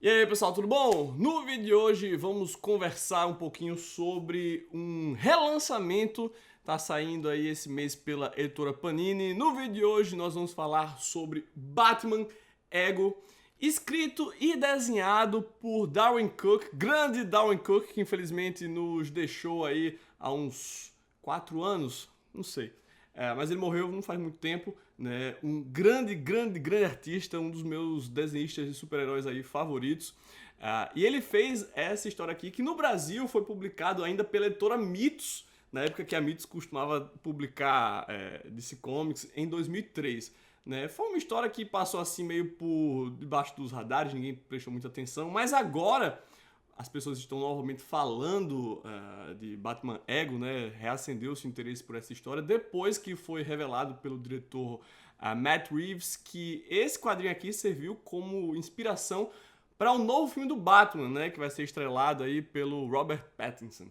E aí pessoal, tudo bom? No vídeo de hoje vamos conversar um pouquinho sobre um relançamento, tá saindo aí esse mês pela editora Panini. No vídeo de hoje nós vamos falar sobre Batman Ego, escrito e desenhado por Darwyn Cooke, grande Darwyn Cooke, que infelizmente nos deixou aí há uns 4 anos, não sei. Mas ele morreu não faz muito tempo, né? Um grande artista, um dos meus desenhistas de super-heróis aí favoritos. E ele fez essa história aqui, que no Brasil foi publicado ainda pela editora Mitos, na época que a Mitos costumava publicar DC Comics, em 2003. Né? Foi uma história que passou assim meio por debaixo dos radares, ninguém prestou muita atenção, mas agora as pessoas estão novamente falando de Batman Ego, né? Reacendeu-se o interesse por essa história depois que foi revelado pelo diretor Matt Reeves que esse quadrinho aqui serviu como inspiração para um novo filme do Batman, né? Que vai ser estrelado aí pelo Robert Pattinson.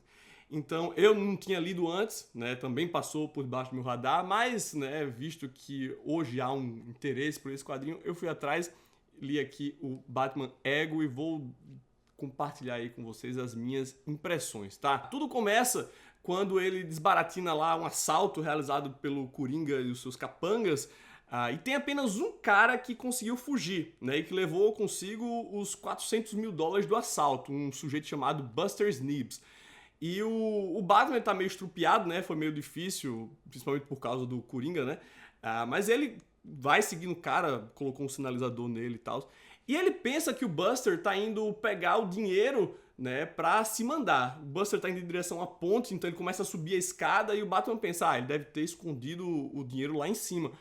Então eu não tinha lido antes, né? Também passou por debaixo do meu radar, mas, né, visto que hoje há um interesse por esse quadrinho, eu fui atrás, li aqui o Batman Ego e vou compartilhar aí com vocês as minhas impressões, tá? Tudo começa quando ele desbaratina lá um assalto realizado pelo Coringa e os seus capangas, e tem apenas um cara que conseguiu fugir, né? E que levou consigo os $400 mil do assalto, um sujeito chamado Buster Sneebs. E o Batman tá meio estrupiado, né? Foi meio difícil, principalmente por causa do Coringa, né? Mas ele vai seguindo o cara, colocou um sinalizador nele e tal. E ele pensa que o Buster tá indo pegar o dinheiro, né, pra se mandar. O Buster tá indo em direção à ponte, então ele começa a subir a escada e o Batman pensa, ele deve ter escondido o dinheiro lá em cima.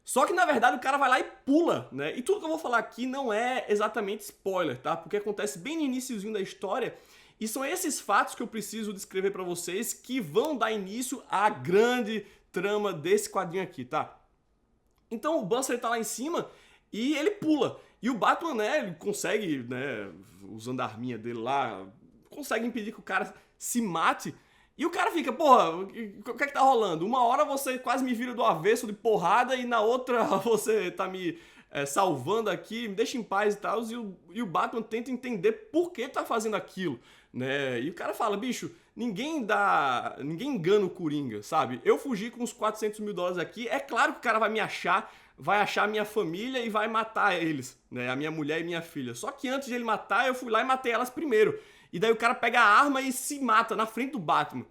Só que, na verdade, o cara vai lá e pula, né? E tudo que eu vou falar aqui não é exatamente spoiler, tá? Porque acontece bem no iniciozinho da história e são esses fatos que eu preciso descrever pra vocês que vão dar início à grande trama desse quadrinho aqui, tá? Então o Buster tá lá em cima e ele pula. E o Batman, né, ele consegue, né, usando a arminha dele lá, consegue impedir que o cara se mate. E o cara fica, porra, o que é que tá rolando? Uma hora você quase me vira do avesso de porrada e na outra você tá me salvando aqui, me deixa em paz e tal. E o Batman tenta entender por que tá fazendo aquilo, né? E o cara fala, bicho, ninguém engana o Coringa, sabe? Eu fugi com os $400 mil aqui, é claro que o cara vai achar minha família e vai matar eles, né? A minha mulher e minha filha. Só que antes de ele matar, eu fui lá e matei elas primeiro. E daí o cara pega a arma e se mata na frente do Batman.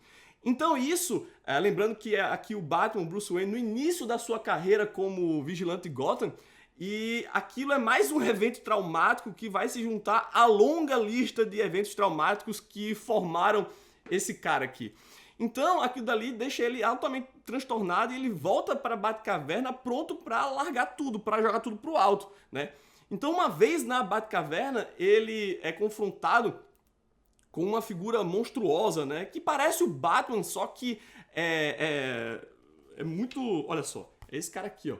Então isso, lembrando que aqui o Batman, Bruce Wayne, no início da sua carreira como vigilante de Gotham, e aquilo é mais um evento traumático que vai se juntar à longa lista de eventos traumáticos que formaram esse cara aqui. Então, aquilo dali deixa ele altamente transtornado e ele volta para a Batcaverna pronto para largar tudo, para jogar tudo pro alto, né? Então, uma vez na Batcaverna, ele é confrontado com uma figura monstruosa, né? Que parece o Batman, só que é muito... Olha só, é esse cara aqui, ó.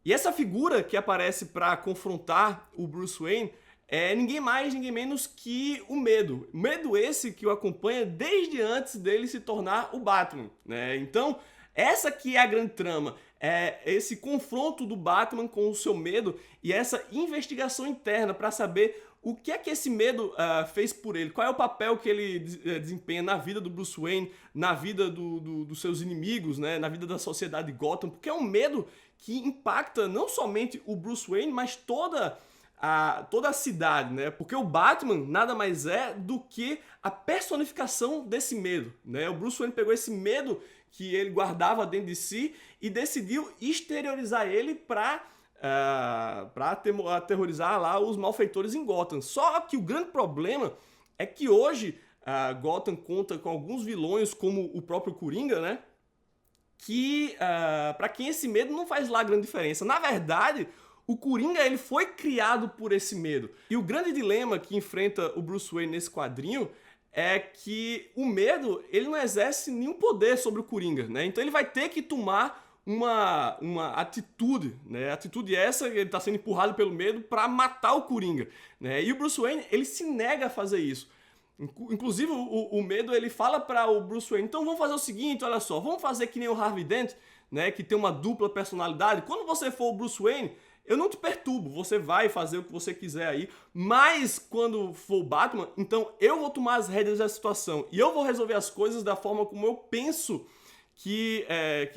E essa figura que aparece para confrontar o Bruce Wayne é ninguém mais, ninguém menos que o Medo. Medo esse que o acompanha desde antes dele se tornar o Batman, né? Então, essa que é a grande trama. É esse confronto do Batman com o seu Medo e essa investigação interna para saber o que é que esse Medo fez por ele. Qual é o papel que ele desempenha na vida do Bruce Wayne, na vida dos seus inimigos, né? Na vida da sociedade de Gotham. Porque é um medo que impacta não somente o Bruce Wayne, mas toda a cidade, né? Porque o Batman nada mais é do que a personificação desse medo, né? O Bruce Wayne pegou esse medo que ele guardava dentro de si e decidiu exteriorizar ele para aterrorizar lá os malfeitores em Gotham. Só que o grande problema é que hoje Gotham conta com alguns vilões como o próprio Coringa, né? Que para quem esse medo não faz lá grande diferença. Na verdade, o Coringa ele foi criado por esse medo. E o grande dilema que enfrenta o Bruce Wayne nesse quadrinho é que o medo ele não exerce nenhum poder sobre o Coringa, né? Então ele vai ter que tomar uma atitude, né? Atitude essa, ele está sendo empurrado pelo medo para matar o Coringa, né? E o Bruce Wayne ele se nega a fazer isso. Inclusive o Medo ele fala para o Bruce Wayne, então vamos fazer o seguinte, olha só, vamos fazer que nem o Harvey Dent, né? Que tem uma dupla personalidade. Quando você for o Bruce Wayne, eu não te perturbo, você vai fazer o que você quiser aí, mas quando for o Batman, então eu vou tomar as rédeas da situação e eu vou resolver as coisas da forma como eu penso que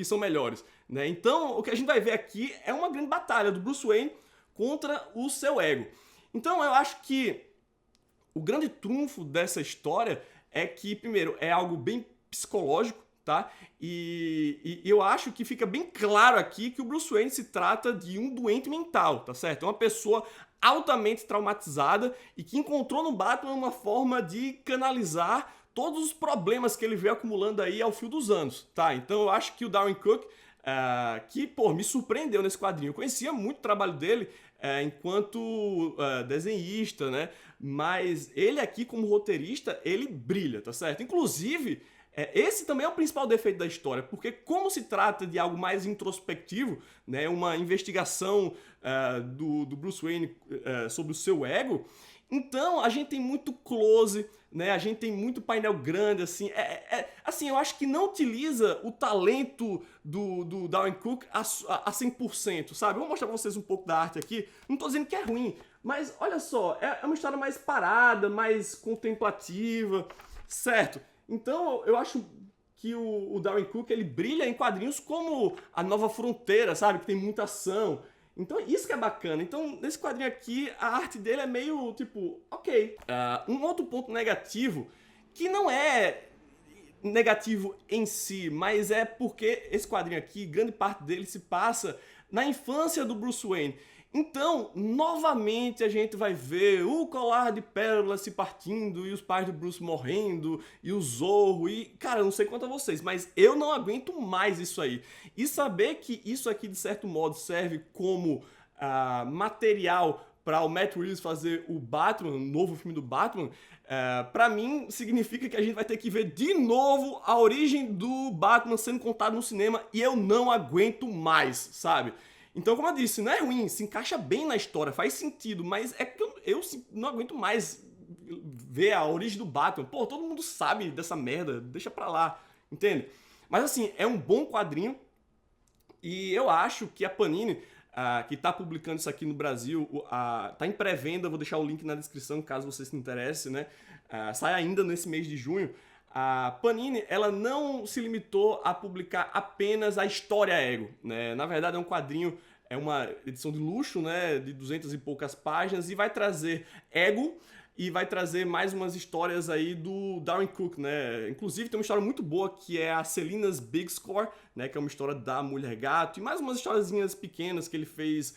são melhores, né? Então, o que a gente vai ver aqui é uma grande batalha do Bruce Wayne contra o seu ego. Então, eu acho que o grande trunfo dessa história é que, primeiro, é algo bem psicológico, tá? E eu acho que fica bem claro aqui que o Bruce Wayne se trata de um doente mental, tá certo? É uma pessoa altamente traumatizada e que encontrou no Batman uma forma de canalizar todos os problemas que ele veio acumulando aí ao fio dos anos, tá? Então eu acho que o Darwyn Cooke, me surpreendeu nesse quadrinho. Eu conhecia muito o trabalho dele enquanto desenhista, né? Mas ele aqui, como roteirista, ele brilha, tá certo? Inclusive, esse também é o principal defeito da história, porque como se trata de algo mais introspectivo, né, uma investigação do Bruce Wayne sobre o seu ego, então a gente tem muito close, né, a gente tem muito painel grande, assim, assim, eu acho que não utiliza o talento do Darwyn Cooke a 100%, sabe? Eu vou mostrar pra vocês um pouco da arte aqui, não tô dizendo que é ruim, mas olha só, é uma história mais parada, mais contemplativa, certo? Então eu acho que o Darwyn Cooke, ele brilha em quadrinhos como A Nova Fronteira, sabe? Que tem muita ação. Então isso que é bacana. Então nesse quadrinho aqui, a arte dele é meio tipo, ok. Um outro ponto negativo, que não é negativo em si, mas é porque esse quadrinho aqui, grande parte dele se passa na infância do Bruce Wayne. Então, novamente a gente vai ver o colar de pérolas se partindo e os pais do Bruce morrendo e o Zorro e... Cara, eu não sei quanto a vocês, mas eu não aguento mais isso aí. E saber que isso aqui, de certo modo, serve como material para o Matt Reeves fazer o Batman, o novo filme do Batman, pra mim significa que a gente vai ter que ver de novo a origem do Batman sendo contado no cinema e eu não aguento mais, sabe? Então, como eu disse, não é ruim, se encaixa bem na história, faz sentido, mas é que eu não aguento mais ver a origem do Batman. Pô, todo mundo sabe dessa merda, deixa pra lá, entende? Mas assim, é um bom quadrinho e eu acho que a Panini, que tá publicando isso aqui no Brasil, tá em pré-venda, vou deixar o link na descrição caso você se interesse, né? Sai ainda nesse mês de junho. A Panini, ela não se limitou a publicar apenas a história Ego, né? Na verdade é um quadrinho, é uma edição de luxo, né? De 200 e poucas páginas e vai trazer Ego e vai trazer mais umas histórias aí do Darwyn Cooke, né? Inclusive tem uma história muito boa que é a Selina's Big Score, né? Que é uma história da Mulher Gato e mais umas historiazinhas pequenas que ele fez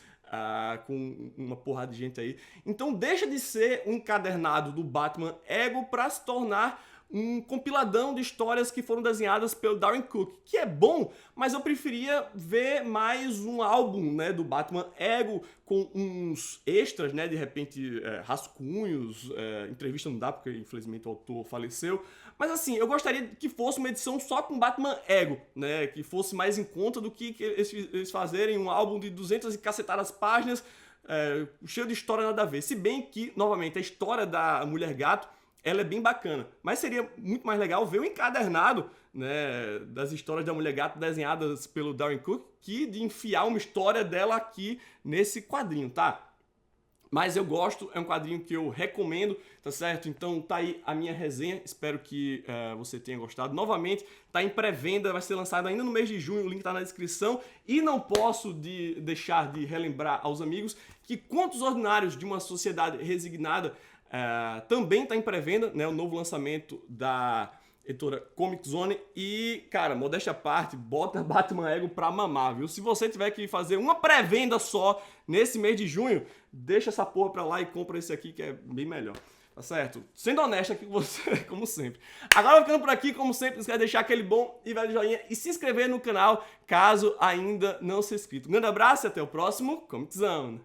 com uma porrada de gente aí. Então deixa de ser um encadernado do Batman Ego para se tornar um compiladão de histórias que foram desenhadas pelo Darwyn Cooke, que é bom, mas eu preferia ver mais um álbum, né, do Batman Ego, com uns extras, né, de repente rascunhos, entrevista não dá, porque infelizmente o autor faleceu, mas assim, eu gostaria que fosse uma edição só com Batman Ego, né, que fosse mais em conta do que eles fazerem um álbum de 200 e cacetadas páginas, cheio de história nada a ver, se bem que, novamente, a história da Mulher Gato ela é bem bacana, mas seria muito mais legal ver o encadernado, né, das histórias da Mulher Gato desenhadas pelo Darwyn Cooke que de enfiar uma história dela aqui nesse quadrinho, tá? Mas eu gosto, é um quadrinho que eu recomendo, tá certo? Então tá aí a minha resenha, espero que você tenha gostado. Novamente, tá em pré-venda, vai ser lançado ainda no mês de junho, o link tá na descrição. E não posso deixar de relembrar aos amigos que Contos Ordinários de uma Sociedade Resignada também está em pré-venda, né, o novo lançamento da editora Comic Zone. E, cara, modéstia à parte, bota Batman Ego pra mamar, viu? Se você tiver que fazer uma pré-venda só nesse mês de junho, deixa essa porra pra lá e compra esse aqui que é bem melhor. Tá certo? Sendo honesto aqui com você, como sempre. Agora ficando por aqui, como sempre, não esquece de deixar aquele bom e velho joinha e se inscrever no canal, caso ainda não seja inscrito. Um grande abraço e até o próximo Comic Zone.